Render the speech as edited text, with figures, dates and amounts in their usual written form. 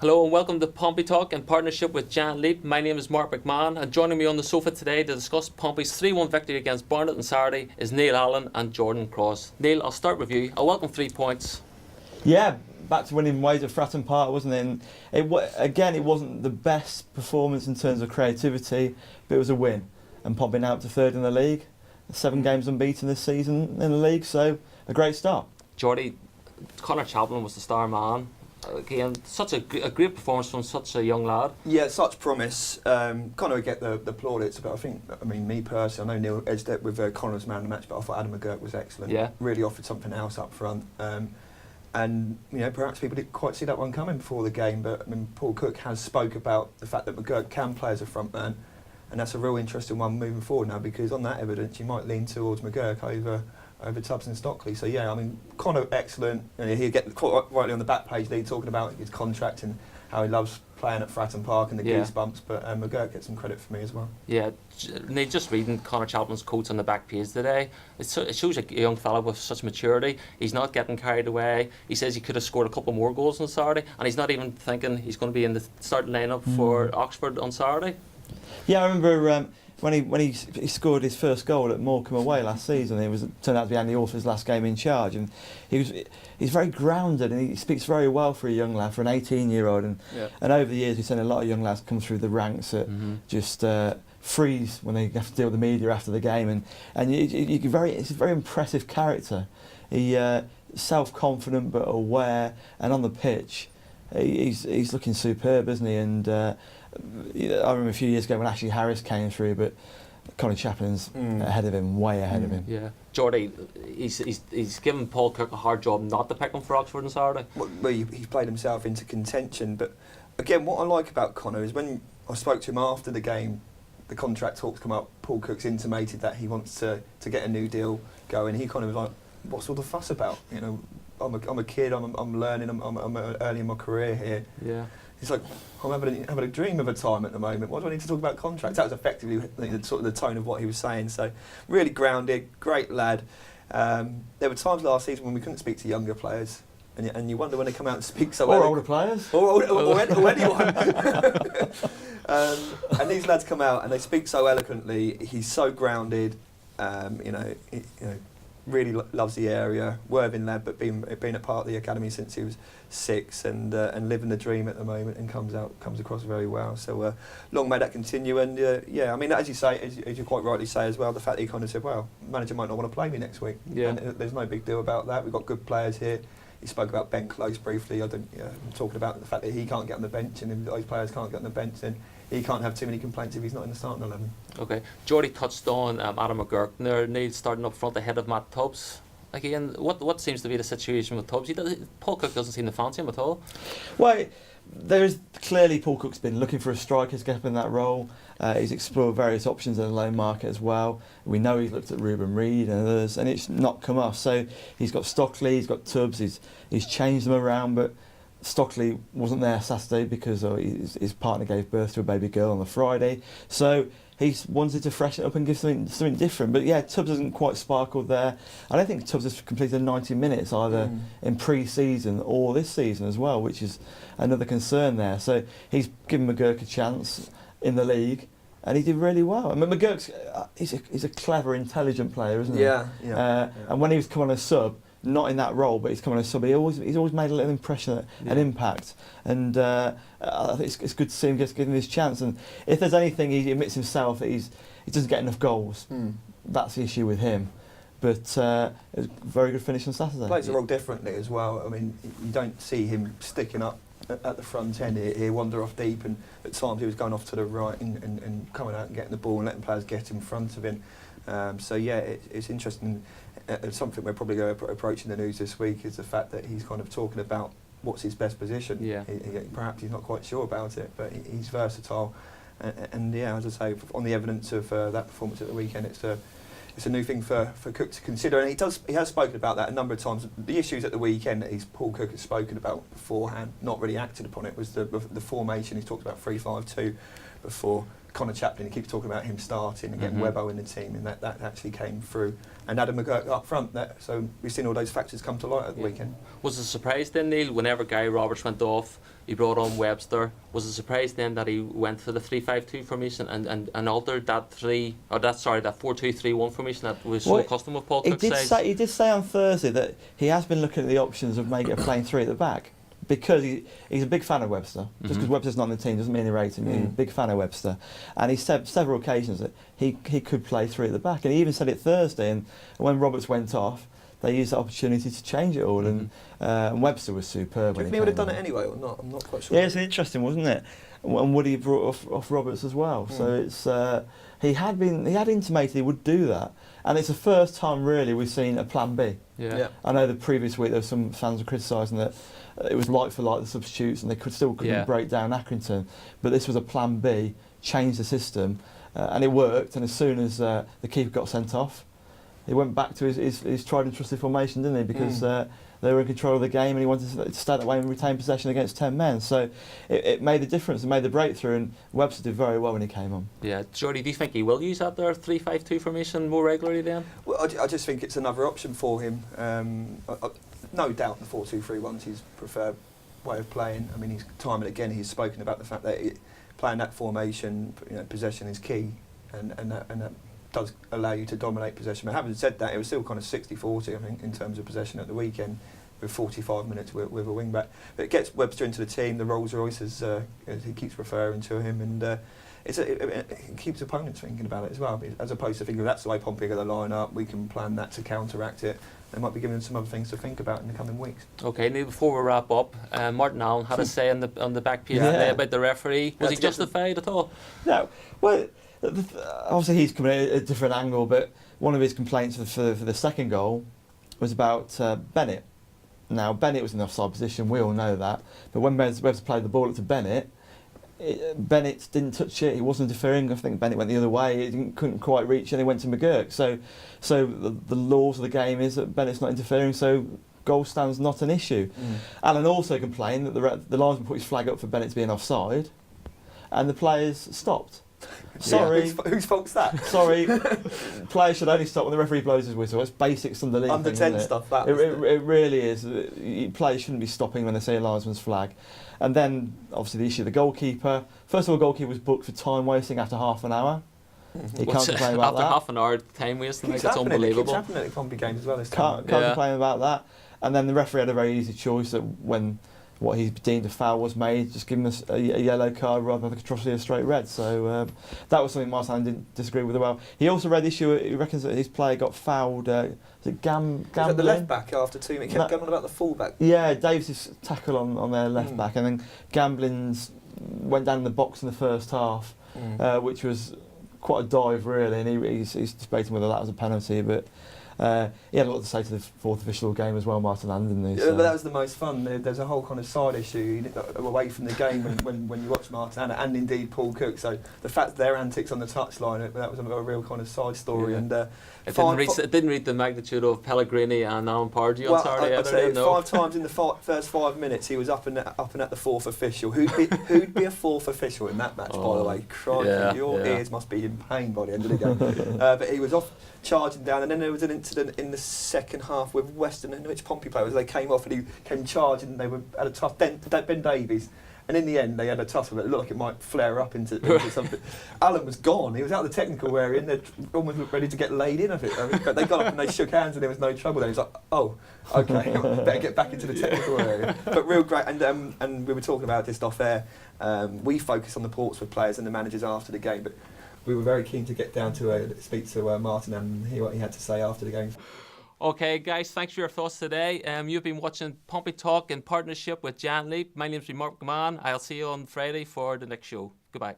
Hello and welcome to Pompey Talk in partnership with Jan Leap. My name is Mark McMahon and joining me on the sofa today to discuss Pompey's 3-1 victory against Barnet on Saturday is Neil Allen and Jordan Cross. Neil, I'll start with you. I welcome 3 points. Yeah, back to winning ways at Fratton Park, wasn't it? And it wasn't the best performance in terms of creativity, but it was a win. And Pompey now up to third in the league, 7 games unbeaten this season in the league, so a great start. Geordie, Connor Chaplin was the star man. Again, such a great performance from such a young lad. Yeah, such promise. Connor would get the plaudits, but me personally, I know Neil edged it with Connor's man of the match, but I thought Adam McGurk was excellent. Yeah. Really offered something else up front. And perhaps people didn't quite see that one coming before the game, but Paul Cook has spoke about the fact that McGurk can play as a front man, and that's a real interesting one moving forward now, because on that evidence you might lean towards McGurk over Tubbs and Stockley. So yeah, Connor excellent, and he'll get rightly on the back page there talking about his contract and how he loves playing at Fratton Park and the goosebumps, but McGurk gets some credit for me as well. Yeah, just reading Connor Chaplin's quotes on the back page today, it shows a young fella with such maturity. He's not getting carried away. He says he could have scored a couple more goals on Saturday, and he's not even thinking he's going to be in the starting lineup for Oxford on Saturday. Yeah, I remember when he scored his first goal at Morecambe away last season. It turned out to be Andy Orford's last game in charge, and he's very grounded and he speaks very well for a young lad, for an 18-year-old. And over the years we've seen a lot of young lads come through the ranks that just freeze when they have to deal with the media after the game, and it's a very impressive character. He self-confident but aware, and on the pitch he's looking superb, isn't he? And I remember a few years ago when Ashley Harris came through, but Conor Chaplin's ahead of him, way ahead of him. Yeah, Geordie, he's given Paul Cook a hard job not to pick him for Oxford on Saturday. Well, he's played himself into contention, but again, what I like about Connor is when I spoke to him after the game, the contract talks come up. Paul Cook's intimated that he wants to get a new deal going. He kind of was like, "What's all the fuss about? I'm a kid. I'm learning. I'm early in my career here." Yeah. He's like, I'm having a dream of a time at the moment. Why do I need to talk about contracts? That was effectively the tone of what he was saying. So really grounded, great lad. There were times last season when we couldn't speak to younger players, and you wonder when they come out and speak so well. Or older players. Or anyone. And these lads come out and they speak so eloquently. He's so grounded. Really loves the area, Worthing lad, but been a part of the academy since he was 6, and living the dream at the moment, and comes across very well. So long may that continue. And as you say, as you quite rightly say as well, the fact that he kind of said, well, manager might not want to play me next week. Yeah. And there's no big deal about that. We've got good players here. He spoke about Ben Close briefly. I'm talking about the fact that he can't get on the bench, and if those players can't get on the bench, then he can't have too many complaints if he's not in the starting 11. Okay, Geordie touched on Adam McGurk there, Neil, starting up front ahead of Matt Tubbs. Again, what seems to be the situation with Tubbs? Paul Cook doesn't seem to fancy him at all. Well, there's clearly Paul Cook's been looking for a striker to get up in that role. He's explored various options in the loan market as well. We know he's looked at Ruben Reid and others, and it's not come off. So he's got Stockley, he's got Tubbs, he's changed them around, but Stockley wasn't there Saturday because his partner gave birth to a baby girl on the Friday. So he's wanted to freshen it up and give something different. But yeah, Tubbs hasn't quite sparkled there. I don't think Tubbs has completed 90 minutes either in pre-season or this season as well, which is another concern there. So he's given McGurk a chance in the league, and he did really well. I mean, McGurk's he's a clever, intelligent player, isn't he? Yeah. And when he was coming on a sub, not in that role, but he's coming on a sub, he's always made a little impression, an impact, and I think it's good to see him give him this chance. And if there's anything, he admits himself that he doesn't get enough goals. That's the issue with him. But it was a very good finish on Saturday. Plays the role differently as well. I mean, you don't see him sticking up at the front end. He'll wander off deep, and at times he was going off to the right and coming out and getting the ball and letting players get in front of him. It's interesting. Something we're probably going to approach in the news this week is the fact that he's kind of talking about what's his best position. Yeah. Perhaps he's not quite sure about it, but he's versatile. And as I say, on the evidence of that performance at the weekend, it's a new thing for Cook to consider, and he has spoken about that a number of times. The issues at the weekend that Paul Cook has spoken about beforehand, not really acted upon it, was the formation. He's talked about 3-5-2 before. Connor Chaplin, he keeps talking about him starting and getting Webbo in the team, and that actually came through. And Adam McGurk up front, so we've seen all those factors come to light at the weekend. Was it a surprise then, Neil, whenever Gary Roberts went off, he brought on Webster? Was it a surprise then that he went for the 3-5-2 formation and altered that 4-2-3-1 formation that was so accustomed with Paul Cook's sides? He did say on Thursday that he has been looking at the options of making a playing three at the back, because he's a big fan of Webster. Just because Webster's not in the team doesn't mean he rates him. He's a big fan of Webster. And he said several occasions that he could play three at the back. And he even said it Thursday. And when Roberts went off, they used the opportunity to change it all. And Webster was superb. Do you think he would have done it anyway or not? I'm not quite sure. Yeah, it's interesting, wasn't it? And Woody brought off Roberts as well. So it's he had intimated he would do that. And it's the first time really we've seen a plan B. Yeah. I know the previous week there were some fans were criticising that it was like for like the substitutes and they couldn't break down Accrington, but this was a plan B, change the system, and it worked. And as soon as the keeper got sent off, he went back to his tried and trusted formation, didn't he? Because they were in control of the game and he wanted to stay that way and retain possession against 10 men. So it made a difference, it made the breakthrough, and Webster did very well when he came on. Yeah, Jordy, do you think he will use that there 3-5-2 formation more regularly then? Well, I just think it's another option for him. No doubt the 4-2-3-1's his preferred way of playing. I mean, he's time and again he's spoken about the fact that playing that formation, possession is key, and that does allow you to dominate possession. But having said that, it was still kind of 60-40, I think, in terms of possession at the weekend, with 45 minutes with a wing back. But it gets Webster into the team, the Rolls Royce, as he keeps referring to him, and it keeps opponents thinking about it as well, as opposed to thinking that's the way Pompey are going to line up, we can plan that to counteract it. They might be giving them some other things to think about in the coming weeks. Okay, Neil, before we wrap up, Martin Allen had a say on the back page today about the referee. Was he justified at all? No. Well, obviously he's coming at a different angle, but one of his complaints for the second goal was about Bennett. Now, Bennett was in the offside position, we all know that, but when Webster played the ball up to Bennett, Bennett didn't touch it, he wasn't interfering. I think Bennett went the other way, couldn't quite reach it, and he went to McGurk. So the laws of the game is that Bennett's not interfering, so goal stand's not an issue. Alan also complained that the linesman put his flag up for Bennett to be an offside, and the players stopped. Sorry. Whose fault's that? Sorry. Players should only stop when the referee blows his whistle. It's basics under league. Under 10 stuff, that. It really is. Players shouldn't be stopping when they see a linesman's flag. And then, obviously, the issue of the goalkeeper. First of all, the goalkeeper was booked for time wasting after half an hour. He can't complain about after that. Half an hour time wasting, like, it's unbelievable. It keeps happening at the Pompey games as well this time. Can't complain about that. And then the referee had a very easy choice that when what he deemed a foul was made, just give him a yellow card rather than the controversy of a straight red. So that was something Martin didn't disagree with well. He also read the issue, he reckons that his player got fouled, is it Gamblin? The left back after 2 minutes, he kept going on about the full back. Yeah, Davis' tackle on their left back, and then Gamblin's went down in the box in the first half, which was quite a dive really, and he's debating whether that was a penalty, but he had a lot to say to the fourth official game as well, Martin Land, didn't he? Yeah, but that was the most fun. There's a whole kind of side issue away from the game when you watch Martin and indeed Paul Cook. So the fact their antics on the touchline, that was a real kind of side story. Yeah. And it didn't reach the magnitude of Pellegrini and Alan Pardew on Saturday. I'd say 5 times in the first 5 minutes he was up and at the fourth official. Who'd be a fourth official in that match, by the way? Crikey, your ears must be in pain by the end of the game. But he was off charging down, and then there was an incident in the second half with Western, in which Pompey players, they came off and he came charging, and they had a tough. Ben Davies, and in the end they had a tussle. It looked like it might flare up into something. Alan was gone. He was out of the technical area, and they almost looked ready to get laid in. I think but they got up and they shook hands, and there was no trouble. Then he was like, "Oh, okay, better get back into the technical area." But real great, and we were talking about this off air. We focus on the Portsmouth players and the managers after the game, but we were very keen to get down to speak to Martin and hear what he had to say after the game. Okay, guys, thanks for your thoughts today. You've been watching Pompey Talk in partnership with Jan Leap. My name's Mark McMahon. I'll see you on Friday for the next show. Goodbye.